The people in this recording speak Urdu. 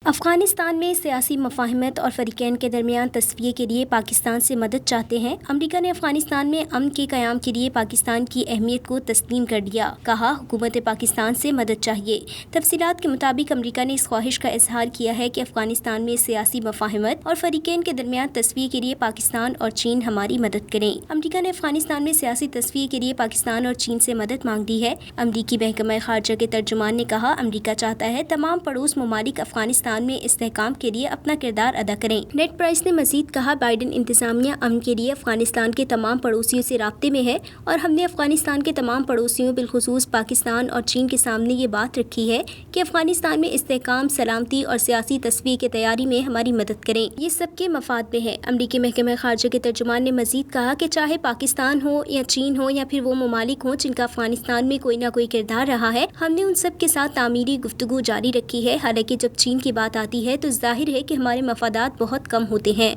افغانستان میں سیاسی مفاہمت اور فریقین کے درمیان تصفیے کے لیے پاکستان سے مدد چاہتے ہیں۔ امریکہ نے افغانستان میں امن کے قیام کے لیے پاکستان کی اہمیت کو تسلیم کر دیا، کہا حکومت پاکستان سے مدد چاہیے۔ تفصیلات کے مطابق امریکہ نے اس خواہش کا اظہار کیا ہے کہ افغانستان میں سیاسی مفاہمت اور فریقین کے درمیان تصفیے کے لیے پاکستان اور چین ہماری مدد کریں۔ امریکہ نے افغانستان میں سیاسی تصفیے کے لیے پاکستان اور چین سے مدد مانگ دی ہے۔ امریکی محکمہ خارجہ کے ترجمان نے کہا، امریکہ چاہتا ہے تمام پڑوس ممالک افغانستان میں استحکام کے لیے اپنا کردار ادا کریں۔ نیڈ پرائس نے مزید کہا، بائیڈن انتظامیہ امن کے لیے افغانستان کے تمام پڑوسیوں سے رابطے میں ہے اور ہم نے افغانستان کے تمام پڑوسیوں بالخصوص پاکستان اور چین کے سامنے یہ بات رکھی ہے کہ افغانستان میں استحکام، سلامتی اور سیاسی تصفیے کی تیاری میں ہماری مدد کریں۔ یہ سب کے مفاد میں ہے۔ امریکی محکمہ خارجہ کے ترجمان نے مزید کہا کہ چاہے پاکستان ہو یا چین ہو یا پھر وہ ممالک ہوں جن کا افغانستان میں کوئی نہ کوئی کردار رہا ہے، ہم نے ان سب کے ساتھ تعمیری گفتگو جاری رکھی ہے۔ حالانکہ جب چین کی بات آتی ہے تو ظاہر ہے کہ ہمارے مفادات بہت کم ہوتے ہیں۔